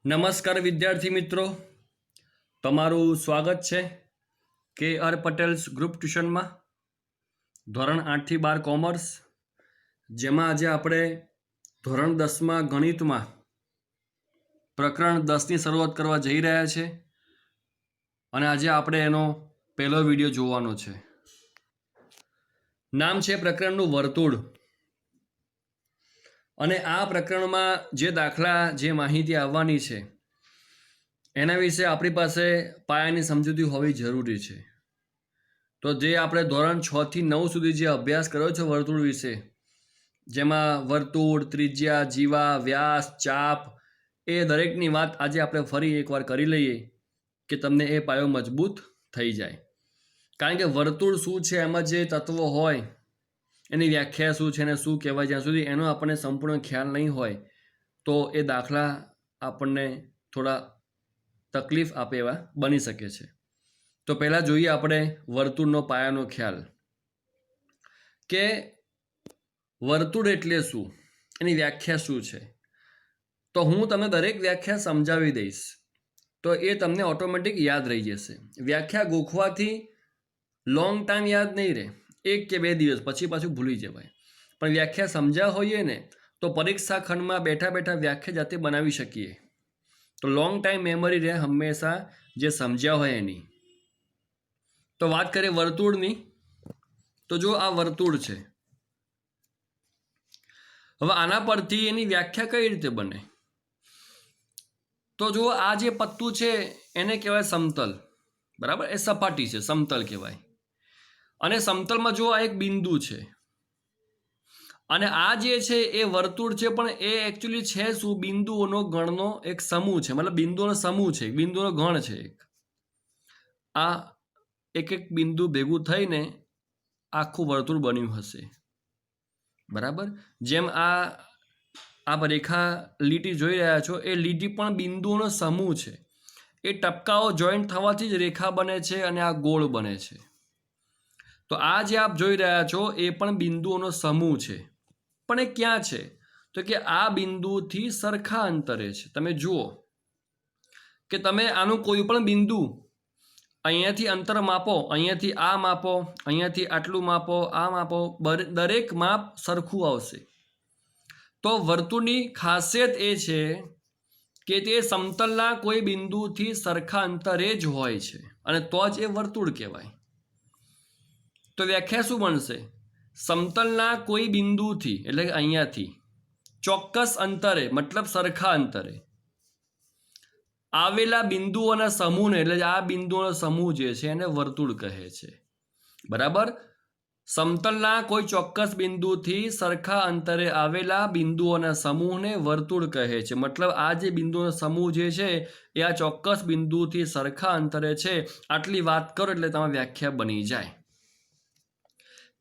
નમસ્કાર વિદ્યાર્થી મિત્રો, તમારું સ્વાગત છે કે આર પટેલ્સ ગ્રુપ ટ્યુશનમાં ધોરણ 8 થી 12 કોમર્સ, જેમાં આજે આપણે ધોરણ 10માં ગણિતમાં પ્રકરણ 10ની શરૂઆત કરવા જઈ રહ્યા છે અને આજે આપણે એનો પહેલો વિડીયો જોવાનો છે. નામ છે પ્રકરણનું વર્તુળ. અને આ પ્રકરણમાં જે દાખલા, જે માહિતી આવવાની છે એના વિશે આપણી પાસે પાયાની સમજૂતી હોવી જરૂરી છે. તો જે આપણે ધોરણ 6 થી 9 સુધી જે અભ્યાસ કર્યો છે વર્તુળ વિશે, જેમાં વર્તુળ, ત્રિજ્યા, જીવા, વ્યાસ, ચાપ, એ દરેકની વાત આજે આપણે ફરી એકવાર કરી લઈએ કે તમને એ પાયો મજબૂત થઈ જાય. કારણ કે વર્તુળ શું છે, એમાં જે તત્વો હોય એની વ્યાખ્યા શું છે અને શું કહેવાય, જ્યાં સુધી એનો આપણને સંપૂર્ણ ખ્યાલ નહીં હોય તો એ દાખલા આપણને થોડા તકલીફ આપે એવા બની શકે છે. તો પહેલાં જોઈએ આપણે વર્તુળનો પાયાનો ખ્યાલ કે વર્તુળ એટલે શું, એની વ્યાખ્યા શું છે. તો હું તમને દરેક વ્યાખ્યા સમજાવી દઈશ તો એ તમને ઓટોમેટિક યાદ રહી જશે. વ્યાખ્યા ગોખવાથી લોંગ ટાઈમ યાદ નહીં રહે, 1 કે 2 દિવસ પછી પાછું ભૂલી જવાય. પણ વ્યાખ્યા સમજ્યા હોઈએ ને તો પરીક્ષા ખંડમાં બેઠા બેઠા વ્યાખ્યા જાતે બનાવી શકીએ. તો લોંગ ટાઈમ મેમરી રહે હંમેશા જે સમજ્યા હોય એની. તો વાત કરીએ વર્તુળની. તો જો આ વર્તુળ છે, હવે આના પરથી એની વ્યાખ્યા કઈ રીતે બને? તો જો આ જે પત્તું છે એને કહેવાય સમતલ, બરાબર? એ સપાટી છે, સમતલ કહેવાય. અને સમતલમાં જો આ એક બિંદુ છે અને આ જે છે એ વર્તુળ છે, પણ એ એકચ્યુઅલી છે શું? બિંદુઓનો ગણનો એક સમૂહ છે. મતલબ બિંદુઓનો સમૂહ છે, બિંદુનો ગણ છે એક. આ એક એક બિંદુ ભેગું થઈને આખું વર્તુળ બન્યું હશે, બરાબર? જેમ આ રેખા લીટી જોઈ રહ્યા છો, એ લીટી પણ બિંદુઓનો સમૂહ છે. એ ટપકાઓ જોઈન્ટ થવાથી જ રેખા બને છે અને આ ગોળ બને છે. તો આ જે આપ જોઈ રહ્યા છો એ પણ બિંદુઓનો સમૂહ છે. પણ એ ક્યાં છે? તો કે આ બિંદુથી સરખા અંતરે છે. તમે જુઓ કે તમે આનું કોઈ પણ બિંદુ અહીંયાથી અંતર માપો, અહીંયાથી આ માપો, અહીંયાથી આટલું માપો, આ માપો, દરેક માપ સરખું આવશે. તો વર્તુળની ખાસિયત એ છે કે તે સમતલના કોઈ બિંદુથી સરખા અંતરે જ હોય છે અને તો જ એ વર્તુળ કહેવાય. તો વ્યાખ્યા શું બનશે? સમતલના કોઈ બિંદુથી, એટલે કે અહીંયાથી ચોક્કસ અંતરે, મતલબ સરખા અંતરે આવેલા બિંદુઓના સમૂહને, એટલે આ બિંદુઓનો સમૂહ જે છે એને વર્તુળ કહે છે, બરાબર? સમતલના કોઈ ચોક્કસ બિંદુથી સરખા અંતરે આવેલા બિંદુઓના સમૂહને વર્તુળ કહે છે. મતલબ આ જે બિંદુઓનો સમૂહ જે છે એ આ ચોક્કસ બિંદુથી સરખા અંતરે છે. આટલી વાત કરો એટલે તમારી વ્યાખ્યા બની જાય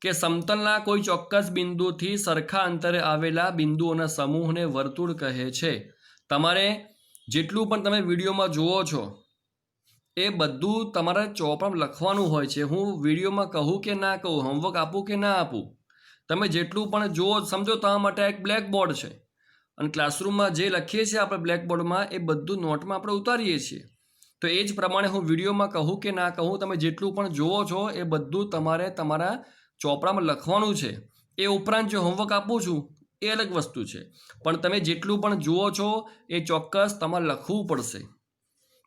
કે સમતલના કોઈ ચોક્કસ બિંદુથી સરખા અંતરે આવેલા બિંદુઓના સમૂહને વર્તુળ કહે છે. તમારે જેટલું પણ તમે વિડીયોમાં જુઓ છો એ બધું તમારે ચોપડામાં લખવાનું હોય છે. હું વિડીયોમાં કહું કે ના કહું, હોમવર્ક આપું કે ના આપું, તમે જેટલું પણ જુઓ, સમજો તમારા માટે એક બ્લેકબોર્ડ છે અને ક્લાસરૂમમાં જે લખીએ છીએ આપણે બ્લેકબોર્ડમાં એ બધું નોટમાં આપણે ઉતારીએ છીએ. તો એ જ પ્રમાણે હું વિડીયોમાં કહું કે ના કહું, તમે જેટલું પણ જુઓ છો એ બધું તમારે તમારા ચોપડામાં લખવાનું છે. એ ઉપરાંત જો હોમવર્ક આપું છું એ અલગ વસ્તુ છે, પણ તમે જેટલું પણ જુઓ છો એ ચોક્કસ તમારે લખવું પડશે.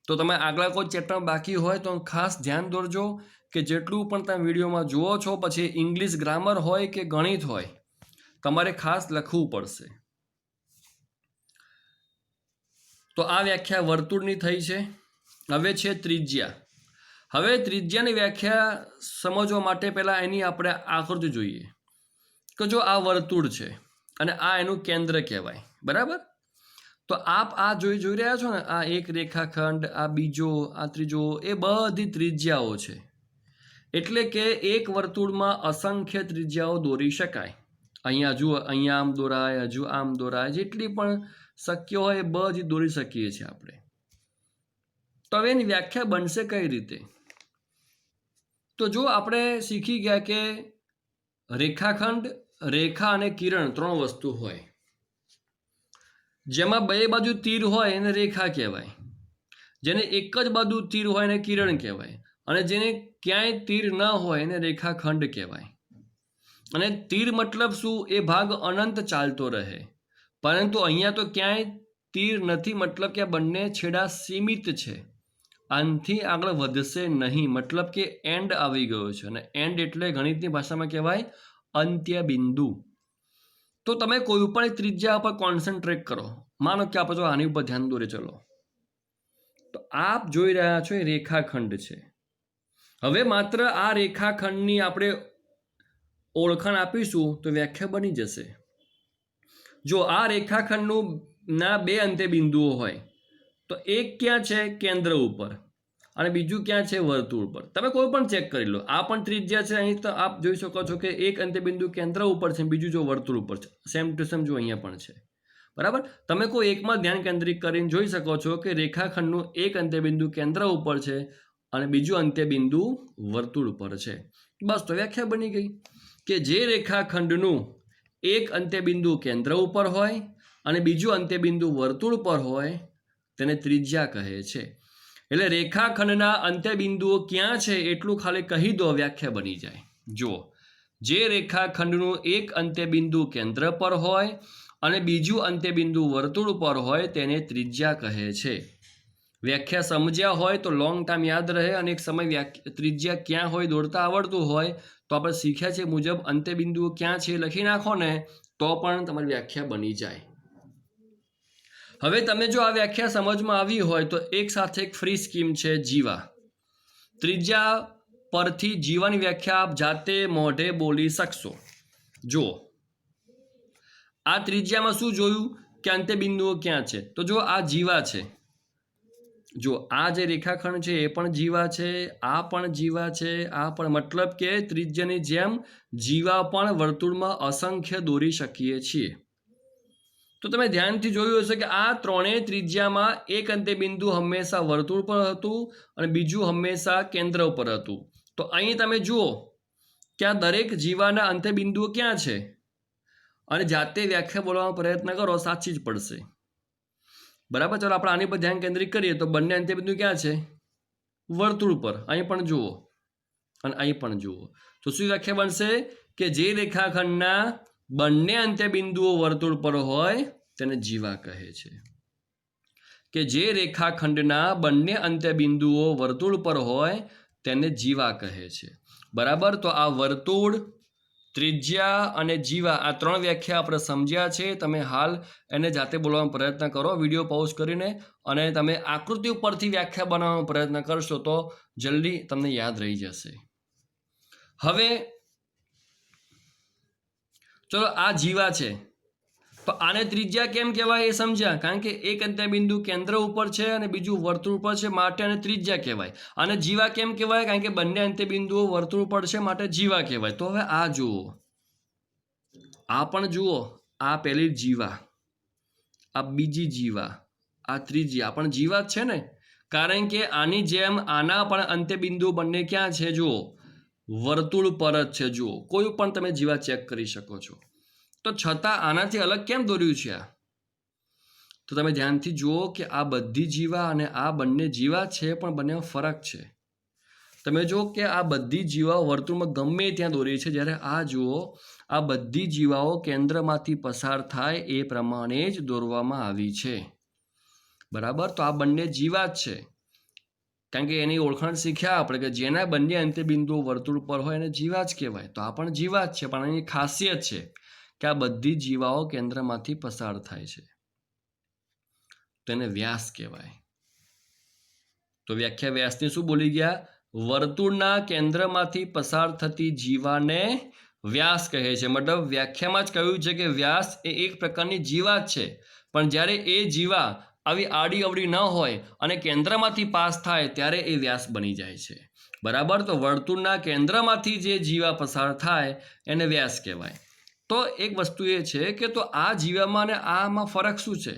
તો તમે આગલા કોઈ ચેપ્ટરમાં બાકી હોય તો ખાસ ધ્યાન દોરજો કે જેટલું પણ તમે વિડીયોમાં જુઓ છો, પછી ઇંગ્લિશ ગ્રામર હોય કે ગણિત હોય, તમારે ખાસ લખવું પડશે. તો આ વ્યાખ્યા વર્તુળની થઈ છે. હવે છે ત્રિજ્યા. હવે ત્રિજ્યાની વ્યાખ્યા સમજવા માટે પહેલાં એની આપણે આકૃતિ જોઈએ કે જો આ વર્તુળ છે અને આ એનું કેન્દ્ર કહેવાય, બરાબર? તો આપ આ જોઈ રહ્યા છો ને, આ એક રેખાખંડ, આ બીજો, આ ત્રીજો, એ બધી ત્રિજ્યાઓ છે. એટલે કે એક વર્તુળમાં અસંખ્ય ત્રિજ્યાઓ દોરી શકાય. અહીંયા જુઓ, અહીંયા આમ દોરાય, હજુ આમ દોરાય, જેટલી પણ શક્ય હોય એ બધી દોરી શકીએ છીએ આપણે. તો હવે એની વ્યાખ્યા બનશે કઈ રીતે? તો જો આપણે શીખી ગયા કે રેખાખંડ, રેખા અને કિરણ 3 વસ્તુ હોય. જેમાં બે બાજુ તીર હોય એને રેખા કહેવાય, જેને એક જ બાજુ તીર હોય એને કિરણ કહેવાય, અને જેને ક્યાંય તીર ન હોય એને રેખાખંડ કહેવાય. અને તીર મતલબ શું? એ ભાગ અનંત ચાલતો રહે, પરંતુ અહીંયા તો ક્યાંય તીર નથી, મતલબ કે આ બંને છેડા સીમિત છે, આનાથી આગળ વધશે નહીં, મતલબ કે એન્ડ આવી ગયો છે. અને એન્ડ એટલે ગણિતની ભાષામાં કહેવાય અંત્ય બિંદુ. તો તમે કોઈ પણ ત્રિજ્યા પર કોન્સન્ટ્રેટ કરો. માનો કે આપણે જો આની ઉપર ધ્યાન દોરે, ચલો, તો આપ જોઈ રહ્યા છો એ રેખાખંડ છે. હવે માત્ર આ રેખાખંડની આપણે ઓળખાણ આપીશું તો વ્યાખ્યા બની જશે. જો આ રેખાખંડનું ના બે અંત્ય બિંદુઓ હોય તો એક ક્યાં છે? કેન્દ્ર ઉપર, અને બીજું ક્યાં છે? વર્તુળ પર. તમે કોઈ પણ ચેક કરી લો. આ પણ ત્રિજ્યા છે, અહીં તો આપ જોઈ શકો છો કે એક અંત્ય બિંદુ કેન્દ્ર ઉપર છે, બીજું જો વર્તુળ ઉપર છે. સેમ ટુ સેમ જો અહીંયા પણ છે, બરાબર. તમે કોઈ એકમાં ધ્યાન કેન્દ્રિત કરીને જોઈ શકો છો કે રેખાખંડનું એક અંત્ય બિંદુ કેન્દ્ર ઉપર છે અને બીજું અંત્ય બિંદુ વર્તુળ પર છે. બસ, તો વ્યાખ્યા બની ગઈ કે જે રેખાખંડનું એક અંત્ય બિંદુ કેન્દ્ર ઉપર હોય અને બીજું અંત્ય બિંદુ વર્તુળ પર હોય તેને ત્રિજ્યા કહે છે. એટલે રેખાખંડના અંત્ય બિંદુઓ ક્યાં છે એટલું ખાલી કહી દો, વ્યાખ્યા બની જાય. જુઓ, જે રેખાખંડનું એક અંત્ય બિંદુ કેન્દ્ર પર હોય અને બીજું અંત્ય બિંદુ વર્તુળ પર હોય તેને ત્રિજ્યા કહે છે. વ્યાખ્યા સમજ્યા હોય તો લોંગ ટાઈમ યાદ રહે, અને એક સમય ત્રિજ્યા ક્યાં હોય દોડતા આવડતું હોય તો આપણે શીખ્યા છે મુજબ અંત્ય બિંદુઓ ક્યાં છે લખી નાખો ને તો પણ તમારી વ્યાખ્યા બની જાય. હવે તમે જો આ વ્યાખ્યા સમજમાં આવી હોય તો એક સાથે એક ફ્રી સ્કીમ છે, જીવા. ત્રિજ્યા પરથી જીવાની વ્યાખ્યા આપ જાતે મોઢે બોલી શકશો. જુઓ, આ ત્રિજ્યામાં શું જોયું કે અંત્ય બિંદુઓ ક્યાં છે? તો જો આ જીવા છે, જો આ જે રેખાખંડ છે એ પણ જીવા છે, આ પણ જીવા છે, આ પણ, મતલબ કે ત્રિજ્યાની જેમ જીવા પણ વર્તુળમાં અસંખ્ય દોરી શકીએ છીએ. તો તમે ધ્યાનથી જોયું હશે કે આ ત્રણેય ત્રિજ્યામાં એક અંત્ય બિંદુ હંમેશા વર્તુળ પર હતું અને બીજું હંમેશા કેન્દ્ર ઉપર હતું. તો અહીં તમે જુઓ કે આ દરેક જીવાના અંત્ય બિંદુઓ ક્યાં છે, અને જાતે વ્યાખ્યા બોલવાનો પ્રયત્ન કરો, સાચી જ પડશે. બરાબર. ચાલો આપણે આની પર ધ્યાન કેન્દ્રિત કરીએ તો બંને અંત્ય બિંદુ ક્યાં છે? વર્તુળ પર. અહીં પણ જુઓ અને અહીં પણ જુઓ. તો શું વ્યાખ્યા બનશે કે જે રેખાખંડના બંને અંત્ય બિંદુઓ વર્તુળ પર હોય તેને જીવા કહે છે. કે જે રેખાખંડના બંને અંત્ય બિંદુઓ વર્તુળ પર હોય તેને જીવા કહે છે. બરાબર. તો આ વર્તુળ, ત્રિજ્યા અને જીવા, આ ત્રણ વ્યાખ્યા આપણે સમજ્યા છે. તમે હાલ એને જાતે બોલવાનો પ્રયત્ન કરો, વિડીયો પોઝ કરીને, અને તમે આકૃતિ ઉપરથી વ્યાખ્યા બનાવવાનો પ્રયત્ન કરશો તો જલ્દી તમને યાદ રહી જશે. હવે ચલો, આ જીવા છે તો આને ત્રિજ્યા કેમ કહેવાય એ સમજ્યા, કારણ કે એક અંત્ય બિંદુ કેન્દ્ર ઉપર છે અને બીજું વર્તુળ પર છે, માટે આને ત્રિજ્યા કહેવાય. અને જીવા કેમ કહેવાય? કારણ કે બંને અંત્ય બિંદુઓ વર્તુળ પર છે, માટે જીવા કહેવાય. તો હવે આ જુઓ, આ પણ જુઓ, આ પહેલી જીવા, આ બીજી જીવા, આ ત્રીજી, આ પણ જીવા જ છે ને, કારણ કે આની જેમ આના પણ અંત્ય બિંદુ બંને ક્યાં છે? જુઓ, વર્તુળ પર જ છે. જુઓ, કોઈ પણ તમે જીવા ચેક કરી શકો છો. તો છતાં આનાથી અલગ કેમ દોર્યું છે આ? તો તમે ધ્યાનથી જુઓ કે આ બધી જીવા અને આ બંને જીવા છે, પણ બંનેમાં ફરક છે. તમે જુઓ કે આ બધી જીવાઓ વર્તુળમાં ગમે ત્યાં દોરી છે, જ્યારે આ જુઓ, આ બધી જીવાઓ કેન્દ્રમાંથી પસાર થાય એ પ્રમાણે જ દોરવામાં આવી છે. બરાબર. તો આ બંને જીવા જ છે, કારણ કે એની ઓળખાણ શીખ્યા આપણે કે જેના બંને અંત્ય બિંદુઓ વર્તુળ પર હોય એને જીવા જ કહેવાય. તો આ પણ જીવા જ છે, પણ એની ખાસિયત છે કે આ બધી જીવાઓ કેન્દ્રમાંથી પસાર થાય છે, તેને વ્યાસ કહેવાય. તો વ્યાખ્યા વ્યાસની શું બોલી ગયા? વર્તુળના કેન્દ્રમાંથી પસાર થતી જીવાને વ્યાસ કહે છે. મતલબ વ્યાખ્યામાં જ કહ્યું છે કે વ્યાસ એ એક પ્રકારની જીવા જ છે, પણ જ્યારે એ જીવા આવી આડી અવળી ન હોય અને કેન્દ્રમાંથી પાસ થાય ત્યારે એ વ્યાસ બની જાય છે. બરાબર. તો વર્તુળના કેન્દ્રમાંથી જે જીવા પસાર થાય એને વ્યાસ કહેવાય. તો એક વસ્તુ એ છે કે તો આ જીવામાં અને આમાં ફરક શું છે?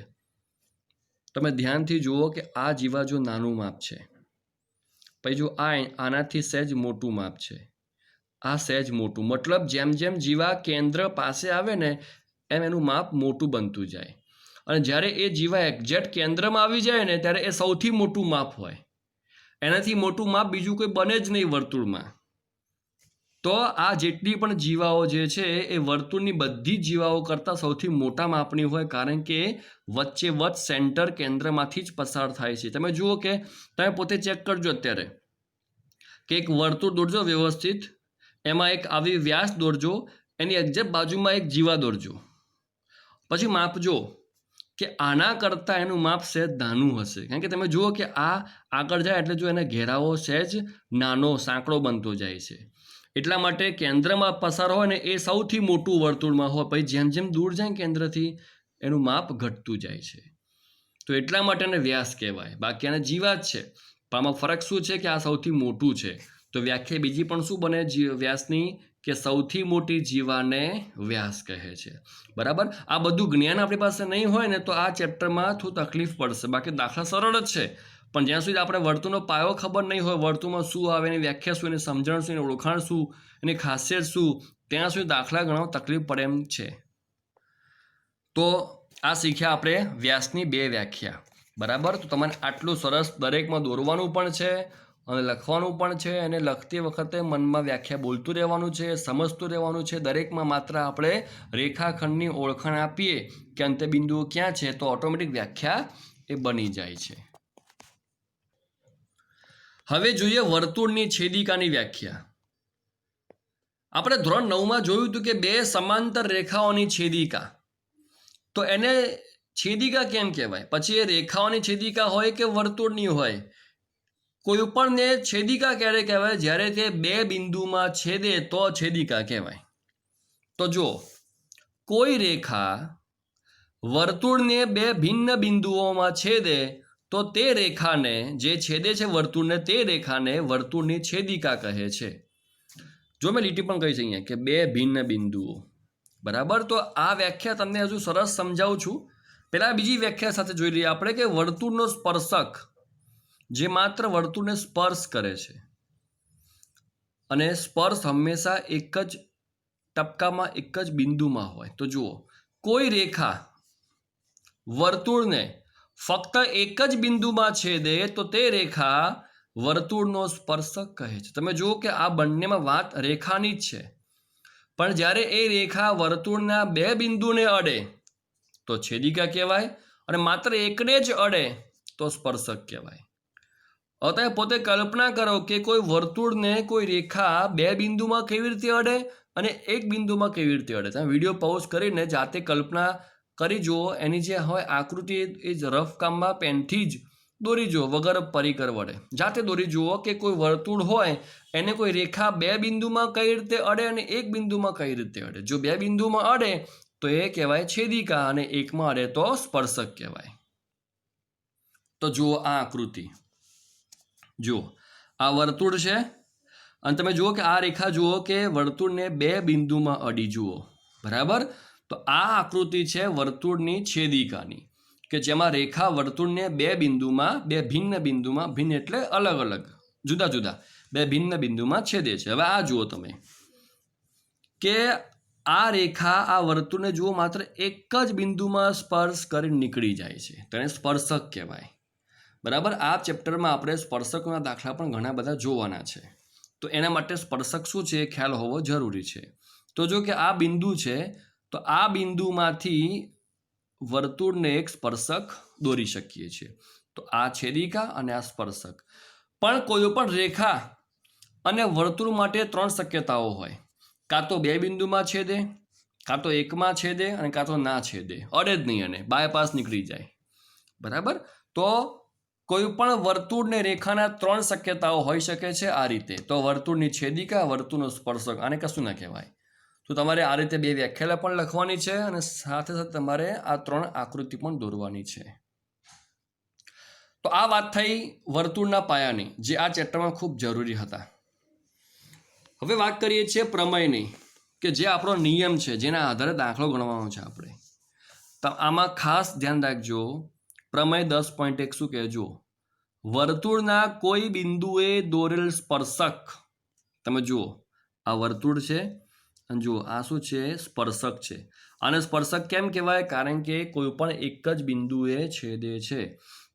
તમે ધ્યાનથી જુઓ કે આ જીવા જો નાનું માપ છે, પછી જો આનાથી સહેજ મોટું માપ છે, આ સહેજ મોટું, મતલબ જેમ જેમ જીવા કેન્દ્ર પાસે આવે ને એમ એનું માપ મોટું બનતું જાય. અને જ્યારે એ જીવા એક્ઝેક્ટ કેન્દ્રમાં આવી જાય ને ત્યારે એ સૌથી મોટું માપ હોય. એનાથી મોટું માપ બીજું કોઈ બને જ નહીં વર્તુળમાં. તો આ જેટલી પણ જીવાઓ જે છે એ વર્તુળની બધી જીવાઓ કરતાં સૌથી મોટા માપની હોય, કારણ કે વચ્ચે વચ્ચ સેન્ટર કેન્દ્રમાંથી જ પસાર થાય છે. તમે જુઓ કે તમે પોતે ચેક કરજો અત્યારે કે એક વર્તુળ દોરજો વ્યવસ્થિત, એમાં એક આવી વ્યાસ દોરજો, એની એક્ઝેક્ટ બાજુમાં એક જીવા દોરજો, પછી માપજો કે આના કરતાં એનું માપ સહેજ નાનું હશે. કારણ કે તમે જુઓ કે આ આગળ જાય એટલે જો એને ઘેરાવો સહેજ નાનો સાંકડો બનતો જાય છે. એટલા માટે કેન્દ્રમાં પસાર હોય ને એ સૌથી મોટું વર્તુળમાં હોય, પછી જેમ જેમ દૂર જાય કેન્દ્રથી એનું માપ ઘટતું જાય છે. તો એટલા માટે એને વ્યાસ કહેવાય, બાકી એને જીવા જ છે. પણ આમાં ફરક શું છે કે આ સૌથી મોટું છે. તો વ્યાખ્યા બીજી પણ શું બને વ્યાસની, કે સૌથી મોટી જીવાને વ્યાસ કહે છે. બરાબર. આ બધું જ્ઞાન આપણી પાસે નહીં હોય ને તો આ ચેપ્ટરમાં થોડું તકલીફ પડશે. બાકી દાખલા સરળ જ છે, પણ જ્યાં સુધી આપણે વર્તુળનો પાયો ખબર નહીં હોય, વર્તુળમાં શું આવે, એની વ્યાખ્યા શું, એની સમજણ શું, એની ઓળખાણ શું, એની ખાસિયત શું, ત્યાં સુધી દાખલા ગણવા તકલીફ પડે એમ છે. તો આ શીખ્યા આપણે વ્યાસની બે વ્યાખ્યા. બરાબર. તો તમારે આટલું સરસ દરેકમાં દોરવાનું પણ છે અને લખવાનું પણ છે, અને લખતી વખતે મનમાં વ્યાખ્યા બોલતું રહેવાનું છે, સમજતું રહેવાનું છે. દરેકમાં માત્ર આપણે રેખાખંડની ઓળખાણ આપીએ કે અંત્યબિંદુઓ ક્યાં છે તો ઓટોમેટિક વ્યાખ્યા એ બની જાય છે. હવે જોઈએ વર્તુળની છેદિકાની વ્યાખ્યા. આપણે ધોરણ 9માં જોયું હતું કે બે સમાંતર રેખાઓની છેદિકા, તો એને છેદિકા કેમ કહેવાય? પછી એ રેખાઓની છેદિકા હોય કે વર્તુળની હોય, કોઈ પણને છેદિકા ક્યારે કહેવાય? જ્યારે તે બે બિંદુમાં છેદે તો છેદિકા કહેવાય. તો જો કોઈ રેખા વર્તુળને બે ભિન્ન બિંદુઓમાં છેદે તો તે રેખાને, જે છેદે છે વર્તુળને, તે રેખાને વર્તુળની છેદિકા કહે છે. જો મેં લીટી પણ કહી છે અહીંયા કે બે ભિન્ન બિંદુઓ. બરાબર. તો આ વ્યાખ્યા તમને હજુ સરસ સમજાવું છું. પહેલાં બીજી વ્યાખ્યા સાથે જોઈ લઈએ આપણે કે વર્તુળનો સ્પર્શક, જે માત્ર વર્તુળને સ્પર્શ કરે છે, અને સ્પર્શ હંમેશા એક જ ટપકામાં એક જ બિંદુમાં હોય. તો જુઓ, કોઈ રેખા વર્તુળને ફક્ત એક જ બિંદુમાં છેદે તો તે રેખા વર્તુળનો સ્પર્શક કહે છે. તમે જુઓ કે આ બંનેમાં વાત રેખાની જ છે, પણ જ્યારે એ રેખા વર્તુળના બે બિંદુને અડે તો છેદિકા કહેવાય, અને માત્ર એકને જ અડે તો સ્પર્શક કહેવાય. હવે તમે પોતે કલ્પના કરો કે કોઈ વર્તુળને કોઈ રેખા બે બિંદુમાં કેવી રીતે અડે અને એક બિંદુમાં કેવી રીતે અડે. તમે વિડીયો પોઝ કરીને જાતે કલ્પના કરી જુઓ. એની જે હોય આકૃતિ એ જ રફ કામમાં પેનથી જ દોરી જુઓ, વગર પરિકર વડે જાતે દોરી જુઓ કે કોઈ વર્તુળ હોય એને કોઈ રેખા બે બિંદુમાં કઈ રીતે અડે અને એક બિંદુમાં કઈ રીતે અડે. જો બે બિંદુમાં અડે તો એ કહેવાય છેદિકા, અને એકમાં અડે તો સ્પર્શક કહેવાય. તો જુઓ આ આકૃતિ, જુઓ આ વર્તુળ છે, અને તમે જુઓ કે આ રેખા જુઓ કે વર્તુળને બે બિંદુમાં અડી. જુઓ. બરાબર. તો આ આકૃતિ છે વર્તુળની છેદિકાની, કે જેમાં રેખા વર્તુળને બે બિંદુમાં, બે ભિન્ન બિંદુમાં, ભિન્ન એટલે અલગ અલગ, જુદા જુદા બે ભિન્ન બિંદુમાં છેદે છે. હવે આ જુઓ તમે કે આ રેખા આ વર્તુળને જુઓ માત્ર એક જ બિંદુમાં સ્પર્શ કરીને નીકળી જાય છે, તો એને સ્પર્શક કહેવાય. બરાબર. આ ચેપ્ટરમાં આપણે સ્પર્શકના દાખલા પણ ઘણા બધા જોવાના છે, તો એના માટે સ્પર્શક શું છે એ ખ્યાલ હોવો જરૂરી છે. તો જો કે આ બિંદુ છે, તો આ બિંદુમાંથી વર્તુળને એક સ્પર્શક દોરી શકીએ છીએ. તો આ છેદિકા અને આ સ્પર્શક. પણ કોઈ પણ રેખા અને વર્તુળ માટે ત્રણ શક્યતાઓ હોય. કાં તો બે બિંદુમાં છેદે, કાં તો એકમાં છેદે, અને કાં તો ના છેદે, અડે જ નહીં, અને બાયપાસ નીકળી જાય. બરાબર. તો કોઈ પણ વર્તુળ ને રેખાના ત્રણ શક્યતાઓ હોઈ શકે છે આ રીતે. તો વર્તુળની છેદિકા, વર્તુળનો સ્પર્શક, આને કશું ના કહેવાય. તો તમારે આ રીતે બે વ્યાખ્યા પણ લખવાની છે, અને સાથે સાથે તમારે આ ત્રણ આકૃતિ પણ દોરવાની છે. તો આ વાત થઈ વર્તુળના પાયાની, જે આ ચેપ્ટરમાં ખૂબ જરૂરી હતા. હવે વાત કરીએ છીએ પ્રમેયની, કે જે આપણો નિયમ છે, જેના આધારે દાખલો ગણવાનો છે આપણે. તો આમાં ખાસ ધ્યાન રાખજો, પ્રમેય 10.1 શું કહેજો? વર્તુળના કોઈ બિંદુએ દોરેલ સ્પર્શક. તમે જુઓ આ વર્તુળ છે, અને જુઓ આ શું છે? સ્પર્શક છે. આને સ્પર્શક કેમ કહેવાય? કારણ કે કોઈ પણ એક જ બિંદુએ છેદે છે.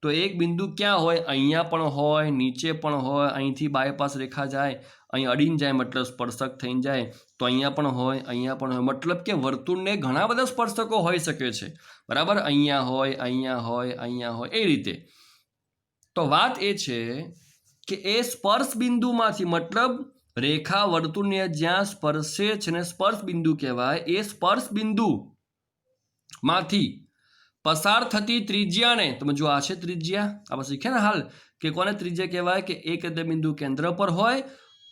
તો એક બિંદુ ક્યાં હોય? અહીંયા પણ હોય, નીચે પણ હોય, અહીંથી બાયપાસ રેખા જાય, અહીં અડીને જાય મતલબ સ્પર્શક થઈને જાય, તો અહીંયા પણ હોય, અહીંયા પણ હોય. મતલબ કે વર્તુળને ઘણા બધા સ્પર્શકો હોઈ શકે છે, બરાબર? અહીંયા હોય, અહીંયા હોય, અહીંયા હોય, એ રીતે. તો વાત એ છે કે એ સ્પર્શ બિંદુમાંથી, મતલબ રેખા વર્તુળને જ્યાં સ્પર્શે છે ને સ્પર્શ બિંદુ કહેવાય, એ સ્પર્શ બિંદુમાંથી પસાર થતી ત્રિજ્યાને, તમે જો આ છે ત્રિજ્યા, આપણે શીખ્યા ને હાલ કે કોને ત્રિજ્યા કહેવાય? કે એક બિંદુ કેન્દ્ર પર હોય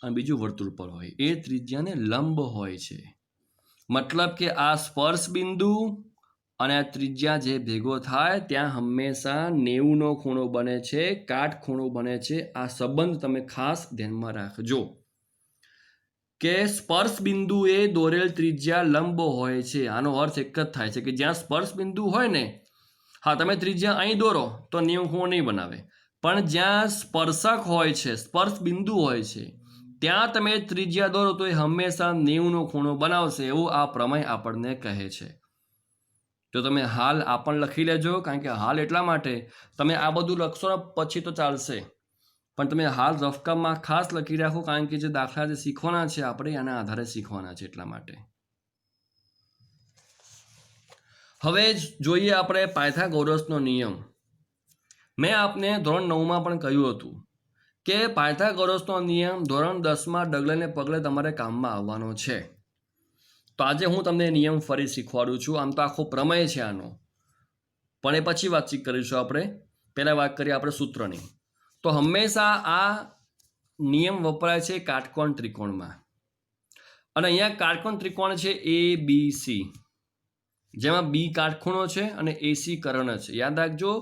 અને બીજું વર્તુળ પર હોય, એ ત્રિજ્યાને લંબ હોય છે. મતલબ કે આ સ્પર્શ બિંદુ અને આ ત્રિજ્યા જે ભેગો થાય ત્યાં હંમેશા 90નો ખૂણો બને છે, કાટખૂણો બને છે. આ સંબંધ તમે ખાસ ધ્યાનમાં રાખજો કે સ્પર્શ બિંદુએ દોરેલ ત્રિજ્યા લંબ હોય છે. આનો અર્થ એક જ થાય છે કે જ્યાં સ્પર્શ બિંદુ હોય ને, હા તમે ત્રિજ્યા અહીં દોરો તો 90 ખૂણો નહીં બનાવે, પણ જ્યાં સ્પર્શક હોય છે, સ્પર્શ બિંદુ હોય છે, ત્યાં તમે ત્રિજ્યા દોરો તો એ હંમેશા 90નો ખૂણો બનાવશે, એવું આ પ્રમેય આપણને કહે છે. તો તમે હાલ આ પણ લખી લેજો, કારણ કે હાલ એટલા માટે તમે આ બધું લખશો ને પછી તો ચાલશે, પણ તમે હાલ રફકામમાં ખાસ લખી રાખો, કારણ કે જે દાખલા જે શીખવાના છે આપણે એના આધારે શીખવાના છે, એટલા માટે. હવે જોઈએ આપણે પાયથાગોરસનો નિયમ. મેં આપને ધોરણ 9માં પણ કહ્યું હતું કે પાયથાગોરસનો નિયમ ધોરણ 10માં ડગલે પગલે તમારે કામમાં આવવાનો છે. તો આજે હું તમને નિયમ ફરી શીખવાડું છું. આમ તો આખો પ્રમેય છે આનો, પણ એ પછી વાતચીત કરીશું આપણે. પહેલાં વાત કરીએ આપણે સૂત્રની. તો હંમેશા આ નિયમ વપરાય છે કાટકોણ ત્રિકોણમાં, અને અહીંયા કાટકોણ ત્રિકોણ છે ABC, જેમાં B કાટખૂણો છે અને AC કર્ણ છે. યાદ રાખજો,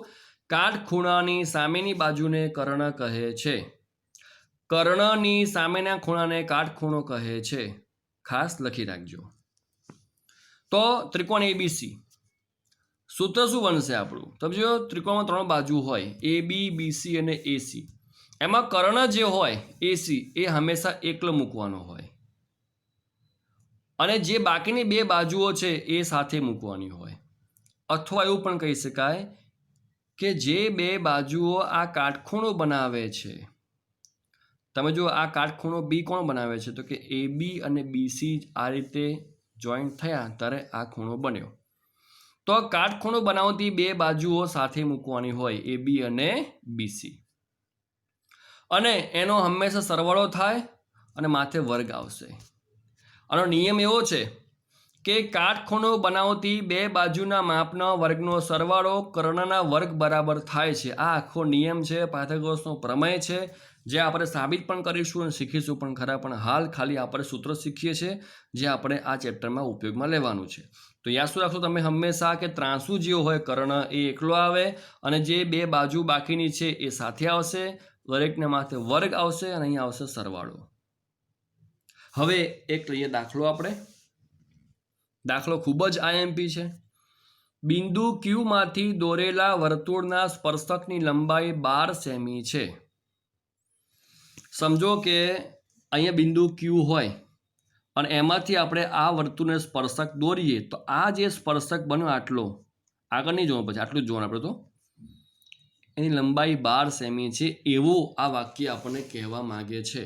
કાટખૂણાની સામેની બાજુને કર્ણ કહે છે, કર્ણની સામેના ખૂણાને કાટખૂણો કહે છે. ખાસ લખી રાખજો. તો ત્રિકોણ ABC, સૂત્ર શું બનશે આપણું? સમજો ત્રિકોણમાં 3 બાજુ હોય, AB, BC અને AC. એમાં કર્ણ જે હોય AC એ હંમેશા એકલો મૂકવાનો હોય, અને જે બાકીની 2 બાજુઓ છે એ સાથે મૂકવાની હોય. અથવા એવું પણ કહી શકાય કે જે 2 બાજુઓ આ કાટખૂણો બનાવે છે, તમે જો આ કાટખૂણો B કોણ બનાવે છે? તો કે AB અને BC આ રીતે જોઈન્ટ થયા ત્યારે આ ખૂણો બન્યો. તો કાટખૂણો બનાવતી 2 બાજુઓ સાથે મૂકવાની હોય, AB અને BC, અને એનો હંમેશા સરવાળો થાય અને માથે વર્ગ આવશે. આનો નિયમ એવો છે કે કાટખૂણો બનાવતી 2 બાજુના માપના વર્ગનો સરવાળો કર્ણના વર્ગ બરાબર થાય છે. આ આખો નિયમ છે, પાયથાગોરસનો પ્રમેય છે, જે આપણે સાબિત પણ કરીશું અને શીખીશું પણ ખરા. પણ હાલ ખાલી આપણે સૂત્ર શીખીએ છીએ જે આપણે આ ચેપ્ટરમાં ઉપયોગમાં લેવાનું છે. તો યાદ શું રાખશો તમે હંમેશા કે ત્રાંસુ જે હોય કર્ણ એ એકલો આવે, અને જે 2 બાજુ બાકીની છે એ સાથે આવશે, દરેકને માથે વર્ગ આવશે અને અહીંયા આવશે સરવાળો. હવે એક લઈએ દાખલો આપણે. દાખલો ખૂબ જ IMP છે. બિંદુ Q માંથી દોરેલા વર્તુળના સ્પર્શકની લંબાઈ 12 સેમી છે. સમજો કે અહીંયા બિંદુ Q હોય અને એમાંથી આપણે આ વર્તુળને સ્પર્શક દોરીએ, તો આ જે સ્પર્શક બન્યો આટલો, આગળ નહીં જોવાનું, પછી આટલું જ જોવાનું આપણે, તો એની લંબાઈ 12 સેમી છે, એવું આ વાક્ય આપણને કહેવા માંગે છે.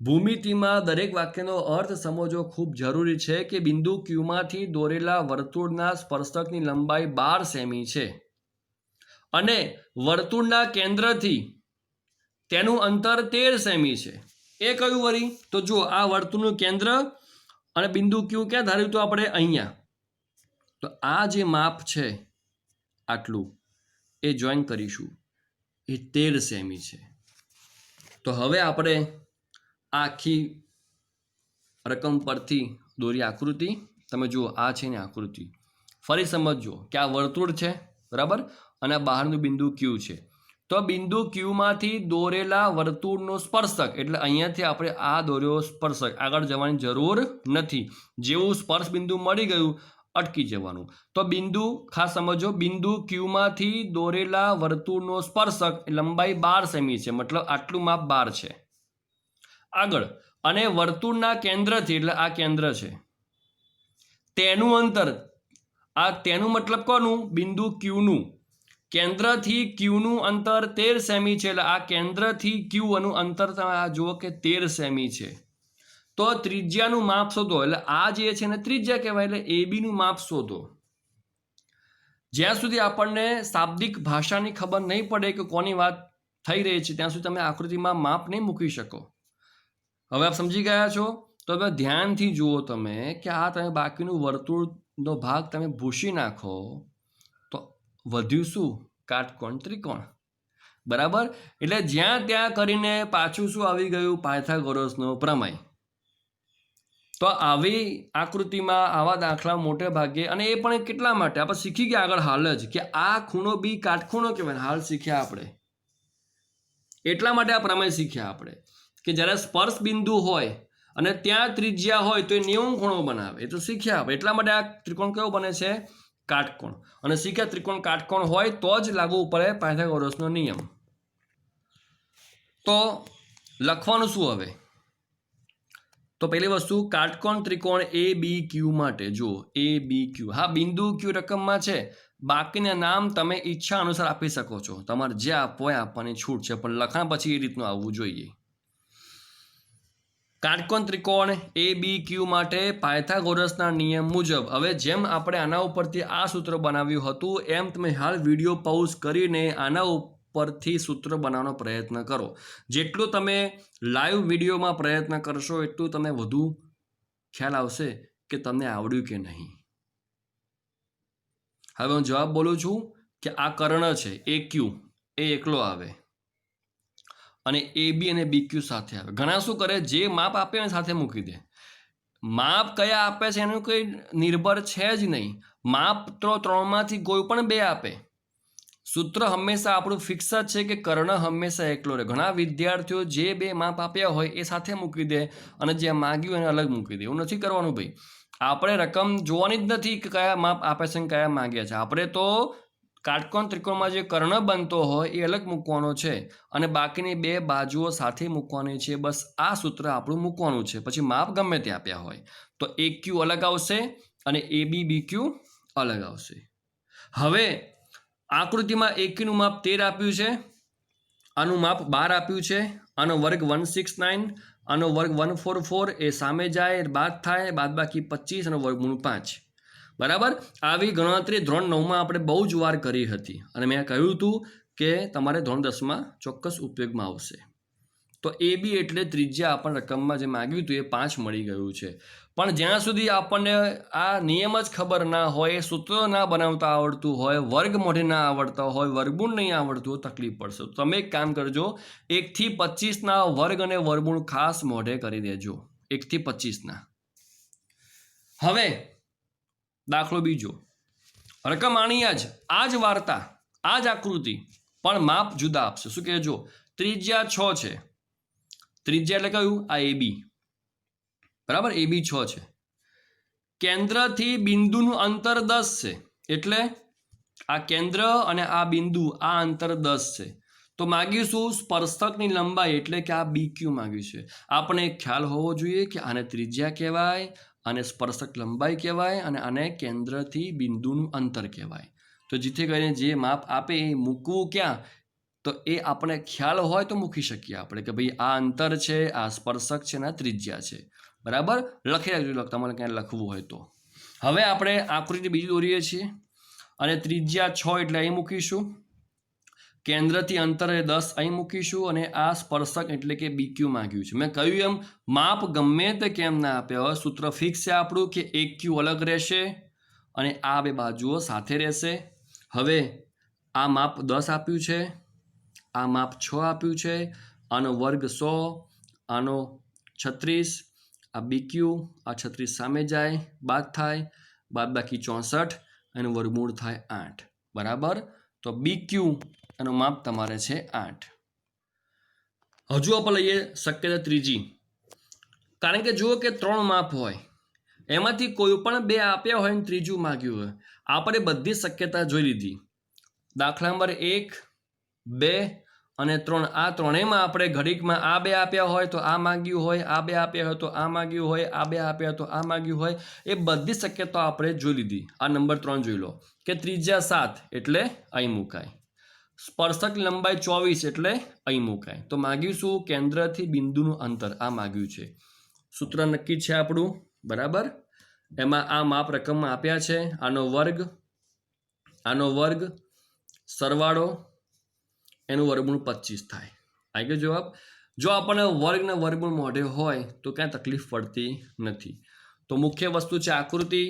ભૂમિતિમાં દરેક વાક્યનો અર્થ સમજવો ખૂબ જરૂરી છે કે બિંદુ Q માંથી દોરેલા વર્તુળના સ્પર્શકની લંબાઈ 12 સેમી છે, અને વર્તુળના કેન્દ્રથી તેનું અંતર 13 સેમી છે. એ કયું વળી? તો જો આ વર્તુળનું કેન્દ્ર અને બિંદુ Q ક્યાં ધાર્યું તો આપણે? અહીંયા. તો આ જે માપ છે આટલું એ જોઈન કરીશું, એ 13 સેમી છે. તો હવે આપણે આખી રકમ પરથી દોરી આકૃતિ. તમે જુઓ આ છે ને આકૃતિ. ફરી સમજો કે આ વર્તુળ છે, બરાબર, અને બહારનું બિંદુ Q છે. તો બિંદુ Q માંથી દોરેલા વર્તુળનો સ્પર્શક, એટલે અહીંયાથી આપણે આ દોર્યો સ્પર્શક, આગળ જવાની જરૂર નથી. જેવું સ્પર્શ બિંદુ મળી ગયું અટકી જવાનું. તો બિંદુ ખાસ સમજો, બિંદુ Q માંથી દોરેલા વર્તુળનો સ્પર્શક લંબાઈ 12 સેમી છે, મતલબ આટલું માપ 12 છે. આગળ, અને વર્તુળના કેન્દ્રથી, એટલે આ કેન્દ્ર છે, તેનું અંતર, આ તેનું મતલબ કોનું? બિંદુ ક્યુનું. કેન્દ્રથી ક્યુનું અંતર 13 સેમી છે, એટલે આ કેન્દ્રથી ક્યુનું અંતર તમે આ જુઓ કે 13 સેમી છે. તો ત્રિજ્યાનું માપ શોધો, એટલે આ જે છે ને ત્રિજ્યા કહેવાય, એટલે AB નું માપ શોધો. જ્યાં સુધી આપણને શાબ્દિક ભાષાની ખબર નહીં પડે કે કોની વાત થઈ રહી છે ત્યાં સુધી તમે આકૃતિમાં માપ નહીં મૂકી શકો. હવે આપ સમજી ગયા છો? તો હવે ધ્યાનથી જુઓ તમે કે આ તમે બાકીનું વર્તુળનો ભાગ તમે ભૂસી નાખો તો વધ્યું શું? કાટકોણ ત્રિકોણ. બરાબર. એટલે જ્યાં ત્યાં કરીને પાછું શું આવી ગયું? પાયથાગોરસનો પ્રમેય. તો આવી આકૃતિમાં આવા દાખલા મોટે ભાગે, અને એ પણ કેટલા માટે આપણે શીખી ગયા આગળ હાલ જ કે આ ખૂણો બી કાટખૂણો કહેવાય. હાલ શીખ્યા આપણે, એટલા માટે આ પ્રમેય શીખ્યા આપણે કે જ્યારે સ્પર્શ બિંદુ હોય અને ત્યાં ત્રિજ્યા હોય તો એ 90 ખૂણો બનાવે. એ તો શીખ્યા આપણે. એટલા માટે આ ત્રિકોણ કેવો બને છે? કાટકોણ. અને શીખ્યા ત્રિકોણ કાટકોણ હોય તો જ લાગુ પડે પાયથાગોરસનો નિયમ. તો લખવાનું શું હવે? તો પહેલી વસ્તુ, કાટકોણ ત્રિકોણ ABQ માટે જુઓ, ABQ. હા, બિંદુ Q રકમમાં છે, બાકીના નામ તમે ઈચ્છા અનુસાર આપી શકો છો. તમારે જે આપવો હોય આપવાની છૂટ છે, પણ લખાણ પછી એ રીતનું આવવું જોઈએ. કાટકોણ ત્રિકોણ ABQ માટે પાયથાગોરસના નિયમ મુજબ, હવે જેમ આપણે આના ઉપરથી આ સૂત્ર બનાવ્યું હતું એમ તમે હાલ વિડીયો પોઝ કરીને આના ઉપરથી સૂત્ર બનાવવાનો પ્રયત્ન કરો. જેટલું તમે લાઈવ વિડીયોમાં પ્રયત્ન કરશો એટલું તમને વધુ ખ્યાલ આવશે કે તમને આવડ્યું કે નહીં. હવે હું જવાબ બોલું છું કે આ કર્ણ છે AQ, એ એકલો આવે અને AB અને BQ સાથે આવે. ઘણા શું કરે, જે માપ આપે એને સાથે મૂકી દે. માપ કયા આપે છે એનું કંઈ નિર્ભર છે જ નહીં. માપ તો 3માંથી કોઈ પણ 2 આપે. સૂત્ર હંમેશા આપણું ફિક્સ જ છે કે કર્ણ હંમેશા એકલો રહે. ઘણા વિદ્યાર્થીઓ જે 2 માપ આપ્યા હોય એ સાથે મૂકી દે અને જે માગ્યું એને અલગ મૂકી દે. એવું નથી કરવાનું ભાઈ. આપણે રકમ જોવાની જ નથી કે કયા માપ આપે છે અને કયા માગ્યા છે. આપણે તો કાટકોણ ત્રિકોણમાં જે કર્ણ બનતો હોય એ અલગ મૂકવાનો છે અને બાકીની 2 બાજુઓ સાથે મૂકવાની છે. બસ આ સૂત્ર આપણું મૂકવાનું છે. પછી માપ ગમે તે આપ્યા હોય તો AQ અલગ આવશે અને AB BQ અલગ આવશે. હવે આકૃતિમાં AQનું માપ 13 આપ્યું છે, આનું માપ 12 આપ્યું છે, આનો વર્ગ 169, આનો વર્ગ 144, એ સામે જાય બાદ થાય, બાદ બાકી 25 અને વર્ગમૂળ 5. બરાબર. આવી ગણતરી ધોરણ 9માં આપણે બહુ જ વાર કરી હતી અને મેં કહ્યું હતું કે તમારે ધોરણ 10માં ચોક્કસ ઉપયોગમાં આવશે. તો AB એટલે ત્રિજ્યા આપણને રકમમાં જે માગ્યું હતું એ 5 મળી ગયું છે. પણ જ્યાં સુધી આપણને આ નિયમ જ ખબર ના હોય, સૂત્રો ના બનાવતા આવડતું હોય, વર્ગ મોઢે ના આવડતા હોય, વર્ગમૂળ નહીં આવડતું હોય, તકલીફ પડશે. તમે એક કામ કરજો, 1 થી 25ના વર્ગ અને વર્ગમૂળ ખાસ મોઢે કરી દેજો. 1 થી 25ના. હવે દાખલો બીજો, રકમ આની આ જ વાર્તા, આ જ આકૃતિ, પણ માપ જુદા આપશે. શું કહેજો? ત્રિજ્યા 6 છે. ત્રિજ્યા એટલે કયું? આ AB. બરાબર, AB 6 છે. કેન્દ્રથી બિંદુનું અંતર 10 છે. એટલે આ કેન્દ્ર અને આ બિંદુ, આ અંતર 10 છે. તો માગીશું સ્પર્શકની લંબાઈ, એટલે કે આ BQ માગ્યું છે. આપણે ખ્યાલ હોવો જોઈએ કે આને ત્રિજ્યા કહેવાય, આને સ્પર્શક લંબાઈ કહેવાય અને આને કેન્દ્રથી બિંદુનું અંતર કહેવાય. તો જેથી કરીને જે માપ આપે એ મૂકવું ક્યાં, તો એ આપણે ખ્યાલ હોય તો મૂકી શકીએ આપણે કે ભાઈ આ અંતર છે, આ સ્પર્શક છે અને આ ત્રિજ્યા છે. બરાબર, લખી રાખજો તમારે ક્યાંય લખવું હોય તો. હવે આપણે આકૃતિ બીજી દોરીએ છીએ અને ત્રિજ્યા 6 એટલે અહીં મૂકીશું, કેન્દ્રથી અંતર 10 અહીં મૂકીશું અને આ સ્પર્શક એટલે કે BQ માંગ્યું છે. મેં કહ્યું એમ માપ ગમે તે કેમ ના આપ્યા હોય, સૂત્ર ફિક્સ છે આપણું કે AQ અલગ રહેશે અને આ 2 બાજુઓ સાથે રહેશે. હવે આ માપ 10 આપ્યું છે, આ માપ 6 આપ્યું છે, આનો વર્ગ 100, આનો 36, આ BQ, આ 36 સામે જાય બાદ થાય, બાદ બાકી 64 અને વર્ગમૂળ થાય 8. બરાબર. તો BQ એનું માપ તમારે છે 8. હજુ આપણે લઈએ શક્યતા ત્રીજી. કારણ કે જુઓ કે 3 માપ હોય, એમાંથી કોઈ પણ 2 આપ્યા હોય ને ત્રીજું માગ્યું હોય. આપણે બધી શક્યતા જોઈ લીધી. દાખલા નંબર 1, 2 અને 3 આ ત્રણેયમાં આપણે ઘડીકમાં આ 2 આપ્યા હોય તો આ માગ્યું હોય, આ 2 આપ્યા હોય તો આ માગ્યું હોય, આ 2 આપ્યા હોય તો આ માગ્યું હોય, એ બધી શક્યતાઓ આપણે જોઈ લીધી. આ નંબર 3 જોઈ લો કે ત્રિજ્યા 7 એટલે અહીં મુકાય, સ્પર્શક લંબાઈ 24 એટલે અહીં મુકાય. તો માગ્યું શું? કેન્દ્રથી બિંદુનું અંતર આ માગ્યું છે. સૂત્ર નક્કી છે આપણું, બરાબર. એમાં આ માપ રકમમાં આપ્યા છે, આનો વર્ગ સરવાળો એનું વર્ગમૂળ 25 થાય. આવી ગયો જવાબ. જો આપણને વર્ગના વર્ગમૂળ મોઢે હોય તો ક્યાં તકલીફ પડતી નથી. તો મુખ્ય વસ્તુ છે આકૃતિ,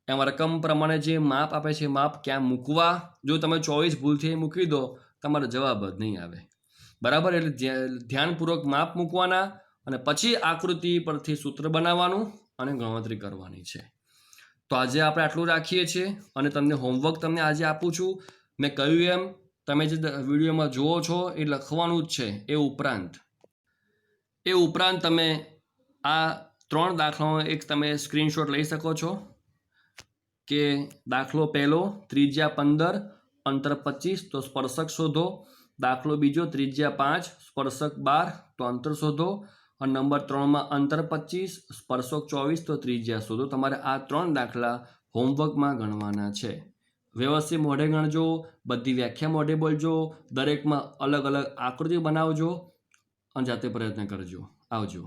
એમાં રકમ પ્રમાણે જે માપ આપે છે માપ ક્યાં મૂકવા. જો તમે 24 ભૂલથી મૂકી દો તમારો જવાબ જ નહીં આવે, બરાબર. એટલે ધ્યાનપૂર્વક માપ મૂકવાના અને પછી આકૃતિ પરથી સૂત્ર બનાવવાનું અને ગણતરી કરવાની છે. તો આજે આપણે આટલું રાખીએ છીએ અને તમને હોમવર્ક તમને આજે આપું છું. મેં કહ્યું એમ તમે જે વિડીયોમાં જુઓ છો એ લખવાનું જ છે. એ ઉપરાંત તમે આ 3 દાખલાનો એક તમે સ્ક્રીનશોટ લઈ શકો છો કે દાખલો પહેલો ત્રિજ્યા 15 અંતર 25 તો સ્પર્શક શોધો. દાખલો બીજો ત્રિજ્યા 5 સ્પર્શક 12 તો અંતર શોધો. અને નંબર 3માં અંતર 25 સ્પર્શક 24 તો ત્રિજ્યા શોધો. તમારે આ 3 દાખલા હોમવર્કમાં ગણવાના છે. વ્યવસ્થિત મોઢે ગણજો, બધી વ્યાખ્યા મોઢે બોલજો, દરેકમાં અલગ અલગ આકૃતિ બનાવજો અને જાતે પ્રયત્ન કરજો. આવજો.